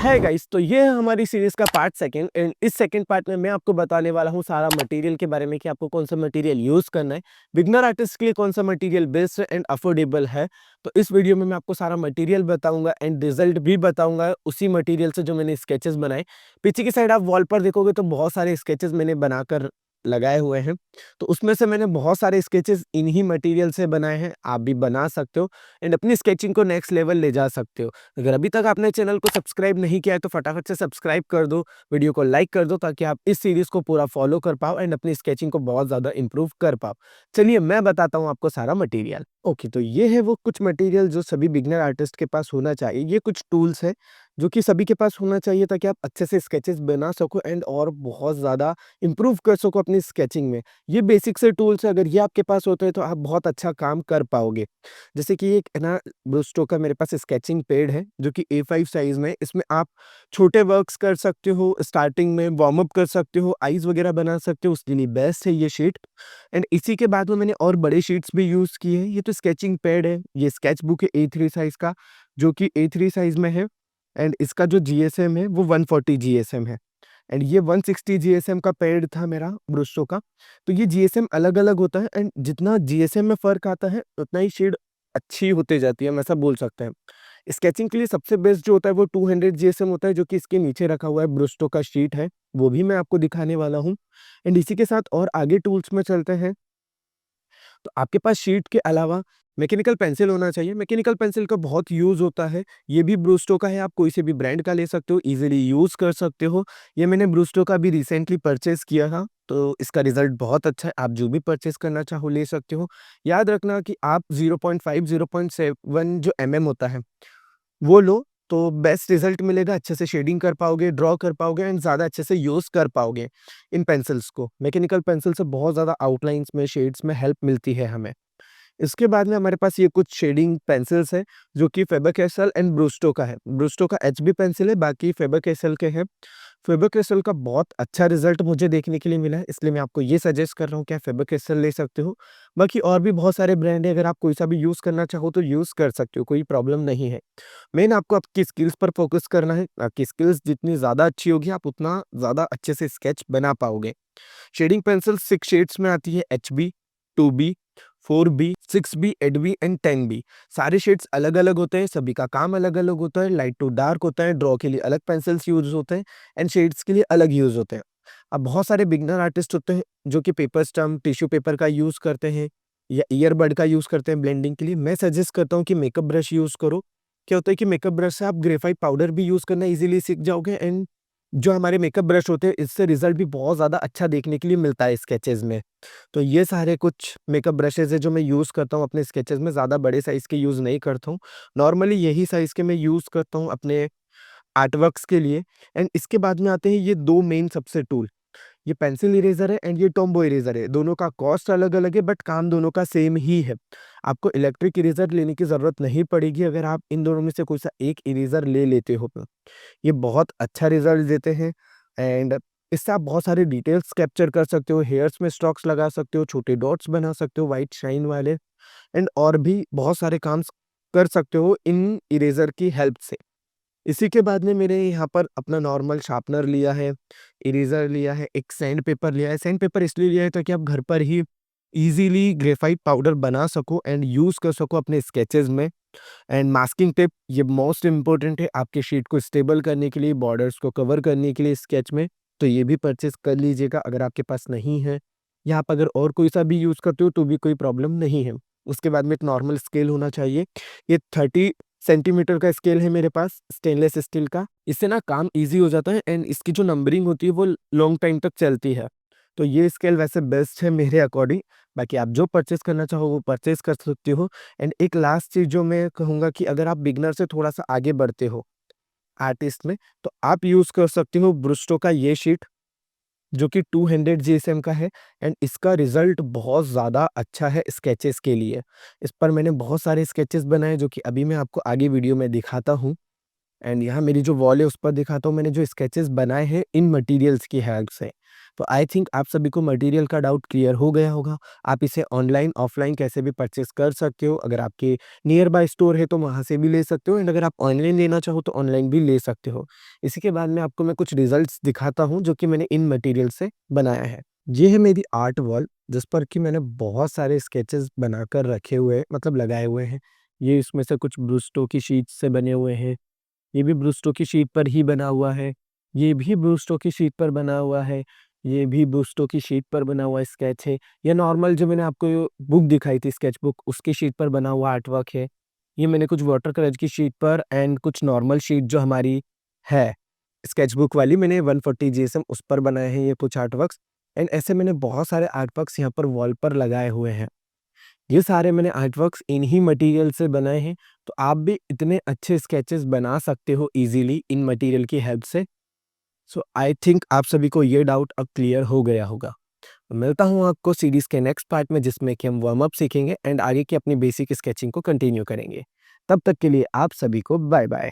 है गाइस, तो ये है हमारी सीरीज का पार्ट सेकंड एंड इस सेकंड पार्ट में मैं आपको बताने वाला हूँ सारा मटेरियल के बारे में कि आपको कौन सा मटेरियल यूज करना है। बिगनर आर्टिस्ट के लिए कौन सा मटेरियल बेस्ट एंड अफोर्डेबल है। तो इस वीडियो में मैं आपको सारा मटेरियल बताऊंगा एंड रिजल्ट भी बताऊंगा उसी मटेरियल से जो मैंने स्केचेस बनाए। पीछे की साइड आप वॉल पर देखोगे तो बहुत सारे स्केचेस मैंने बनाकर लगाए हुए हैं। तो उसमें से मैंने बहुत सारे स्केचेस इन्हीं मटेरियल से बनाए हैं। आप भी बना सकते हो एंड अपनी स्केचिंग को नेक्स्ट लेवल ले जा सकते हो। अगर अभी तक आपने चैनल को सब्सक्राइब नहीं किया है तो फटाफट से सब्सक्राइब कर दो, वीडियो को लाइक कर दो ताकि आप इस सीरीज को पूरा फॉलो कर पाओ एंड अपनी स्केचिंग को बहुत ज़्यादा इंप्रूव कर पाओ। चलिए मैं बताता हूँ आपको सारा मटेरियल। ओके, तो ये है वो कुछ मटेरियल जो सभी बिगनर आर्टिस्ट के पास होना चाहिए। ये कुछ टूल्स है जो कि सभी के पास होना चाहिए ताकि आप अच्छे से स्केचेस बना सको एंड और बहुत ज़्यादा इंप्रूव कर सको अपनी स्केचिंग में। ये बेसिक से टूल्स है, अगर ये आपके पास होते हैं तो आप बहुत अच्छा काम कर पाओगे। जैसे कि एक है ना, ब्रूस्टो का मेरे पास स्केचिंग पैड है जो कि A5 साइज में है। इसमें आप छोटे वर्क्स कर सकते हो, स्टार्टिंग में वार्म अप कर सकते हो, आईज वगैरह बना सकते हो, उसके लिए बेस्ट है ये शीट। एंड इसी के बाद में मैंने और बड़े शीट्स भी यूज़ किए हैं। ये तो स्केचिंग पैड है, ये स्केच बुक है A3 साइज का जो कि A3 साइज में है। एंड इसका जो GSM है वो 140 GSM है एंड ये 160 GSM का पैड था मेरा ब्रूस्टो का। तो ये GSM अलग-अलग होता है एंड जितना GSM में फ़र्क आता है उतना ही शेड अच्छी होते जाती है, हम ऐसा बोल सकते हैं। स्केचिंग के लिए सबसे बेस्ट जो होता है वो 200 GSM होता है जो कि इसके नीचे रखा हुआ है, ब्रूस्टो का शीट है, वो भी मैं आपको दिखाने वाला हूँ। एंड इसी के साथ और आगे टूल्स में चलते हैं। तो आपके पास शीट के अलावा मैकेनिकल पेंसिल होना चाहिए। मैकेनिकल पेंसिल का बहुत यूज़ होता है। ये भी ब्रूस्टो का है, आप कोई से भी ब्रांड का ले सकते हो, ईज़िली यूज़ कर सकते हो। ये मैंने ब्रूस्टो का भी रिसेंटली परचेज़ किया था, तो इसका रिज़ल्ट बहुत अच्छा है। आप जो भी परचेज़ करना चाहो ले सकते हो। याद रखना कि आप 0.5 0.7 जो होता है वो लो तो बेस्ट रिज़ल्ट मिलेगा, अच्छे से शेडिंग कर पाओगे, ड्रॉ कर पाओगे एंड ज़्यादा अच्छे से यूज़ कर पाओगे इन पेंसिल्स को। मैकेनिकल पेंसिल से बहुत ज़्यादा आउटलाइन्स में, शेड्स में हेल्प मिलती है हमें। इसके बाद में हमारे पास ये कुछ शेडिंग पेंसिल्स हैं जो कि फेबर-कैसल एंड ब्रूस्टो का है। ब्रूस्टो का एचबी पेंसिल है, बाकी फेबर-कैसल के हैं। फेबर-कैसल का बहुत अच्छा रिज़ल्ट मुझे देखने के लिए मिला है, इसलिए मैं आपको ये सजेस्ट कर रहा हूँ कि आप फेबर-कैसल ले सकते हो। बाकी और भी बहुत सारे ब्रांड हैं, अगर आप कोई सा भी यूज़ करना चाहो तो यूज़ कर सकते हो, कोई प्रॉब्लम नहीं है। मेन आपको आपकी स्किल्स पर फ़ोकस करना है। आपकी स्किल्स जितनी ज़्यादा अच्छी होगी, आप उतना ज़्यादा अच्छे से स्केच बना पाओगे। शेडिंग पेंसिल 6 शेड्स में आती है, HB, 2B, 4B, 6B, 8B and 10B। सारे शेड्स अलग-अलग होते हैं, सभी का काम अलग-अलग होता है। लाइट टू डार्क होता है, ड्रॉ के लिए अलग पेंसिल्स यूज़ होते हैं एंड शेड्स के लिए अलग यूज़ होते हैं। अब बहुत सारे बिगिनर आर्टिस्ट होते हैं जो कि पेपर स्टम्प, टिश्यू पेपर का यूज़ करते हैं या ईयरबड का यूज़ करते हैं ब्लेंडिंग के लिए। मैं सजेस्ट करता हूँ कि मेकअप ब्रश यूज़ करो। क्या होता है कि मेकअप ब्रश से आप ग्रेफाइट पाउडर भी यूज़ करना ईज़िली सीख जाओगे एंड जो हमारे मेकअप ब्रश होते हैं इससे रिज़ल्ट भी बहुत ज़्यादा अच्छा देखने के लिए मिलता है स्केचेज़ में। तो ये सारे कुछ मेकअप ब्रशेज़ हैं जो मैं यूज़ करता हूँ अपने स्केचेज़ में, ज़्यादा बड़े साइज़ के यूज़ नहीं करता हूँ। नॉर्मली यही साइज़ के मैं यूज़ करता हूँ अपने आर्टवर्क्स के लिए। एंड इसके बाद में आते हैं ये 2 मेन सबसे टूल। ये पेंसिल इरेज़र है एंड ये टॉम्बो इरेज़र है। दोनों का कॉस्ट अलग-अलग है बट काम दोनों का सेम ही है। आपको इलेक्ट्रिक इरेज़र लेने की ज़रूरत नहीं पड़ेगी अगर आप इन दोनों में से कोई सा एक इरेज़र ले लेते हो तो। ये बहुत अच्छा रिज़ल्ट देते हैं एंड इससे आप बहुत सारे डिटेल्स कैप्चर कर सकते हो, हेयर्स में स्ट्रोक्स लगा सकते हो, छोटे डॉट्स बना सकते हो व्हाइट शाइन वाले एंड और भी बहुत सारे काम कर सकते हो इन इरेज़र की हेल्प से। इसी के बाद में मैंने यहाँ पर अपना नॉर्मल शार्पनर लिया है, इरेज़र लिया है, एक सैंड पेपर लिया है। सैंड पेपर इसलिए लिया है ताकि आप घर पर ही ईज़िली ग्रेफ़ाइट पाउडर बना सको एंड यूज़ कर सको अपने स्केचेज़ में। एंड मास्किंग टेप ये मोस्ट इम्पोर्टेंट है आपके शीट को स्टेबल करने के लिए, बॉर्डर्स को कवर करने के लिए स्केच में, तो ये भी परचेज़ कर लीजिएगा अगर आपके पास नहीं है या आप अगर और कोई सा भी यूज़ करते हो तो भी कोई प्रॉब्लम नहीं है। उसके बाद में एक नॉर्मल स्केल होना चाहिए। ये 30 सेंटीमीटर का स्केल है मेरे पास स्टेनलेस स्टील का। इससे ना काम ईज़ी हो जाता है एंड इसकी जो नंबरिंग होती है वो लॉन्ग टाइम तक चलती है। तो ये स्केल वैसे बेस्ट है मेरे अकॉर्डिंग, बाकी आप जो परचेज़ करना चाहो वो परचेज़ कर सकते हो। एंड एक लास्ट चीज़ जो मैं कहूँगा कि अगर आप बिगिनर से थोड़ा-सा आगे बढ़ते हो आर्टिस्ट में, तो आप यूज़ कर सकते हो ब्रूस्टो का ये शीट जो कि 200 जीएसएम का है एंड इसका रिज़ल्ट बहुत ज़्यादा अच्छा है स्केचेस के लिए। इस पर मैंने बहुत सारे स्केचेस बनाए जो कि अभी मैं आपको आगे वीडियो में दिखाता हूँ एंड यहाँ मेरी जो वॉल है उस पर दिखाता हूँ मैंने जो स्केचेस बनाए हैं इन मटेरियल्स की हेल्प से। तो आई थिंक आप सभी को मटेरियल का डाउट क्लियर हो गया होगा। आप इसे ऑनलाइन, ऑफलाइन कैसे भी परचेज़ कर सकते हो। अगर आपके नियर बाय स्टोर है तो वहाँ से भी ले सकते हो एंड अगर आप ऑनलाइन लेना चाहो तो ऑनलाइन भी ले सकते हो। इसी के बाद में आपको मैं कुछ रिजल्ट्स दिखाता हूँ जो कि मैंने इन मटेरियल से बनाया है। ये है मेरी आर्ट वॉल जिस पर कि मैंने बहुत सारे स्केचेस बनाकर रखे हुए हैं, मतलब लगाए हुए हैं। ये इसमें से कुछ ब्रूस्टो की शीट से बने हुए हैं। ये भी ब्रूस्टो की शीट पर ही बना हुआ है। ये भी ब्रूस्टो की शीट पर बना हुआ है। ये भी ब्रूस्टो की शीट पर बना हुआ स्केच है। ये नॉर्मल जो मैंने आपको बुक दिखाई थी स्केच बुक उसकी शीट पर बना हुआ आर्ट वर्क है। ये मैंने कुछ वाटर कलर की शीट पर एंड कुछ नॉर्मल शीट जो हमारी है स्केच बुक वाली मैंने 140 जीएसएम उस पर बनाए हैं ये कुछ आर्ट वर्क्स एंड ऐसे मैंने बहुत सारे आर्ट वर्क्स यहाँ पर वॉल पर लगाए हुए हैं। ये सारे मैंने आर्ट वर्क्स इन्हीं मटेरियल से बनाए हैं, तो आप भी इतने अच्छे स्केचेस बना सकते हो इजीली इन मटेरियल की हेल्प से। सो आई थिंक आप सभी को ये डाउट अब क्लियर हो गया होगा। मिलता हूँ आपको सीरीज़ के नेक्स्ट पार्ट में जिसमें कि हम वार्म अप सीखेंगे एंड आगे की अपनी बेसिक स्केचिंग को कंटिन्यू करेंगे। तब तक के लिए आप सभी को बाय बाय।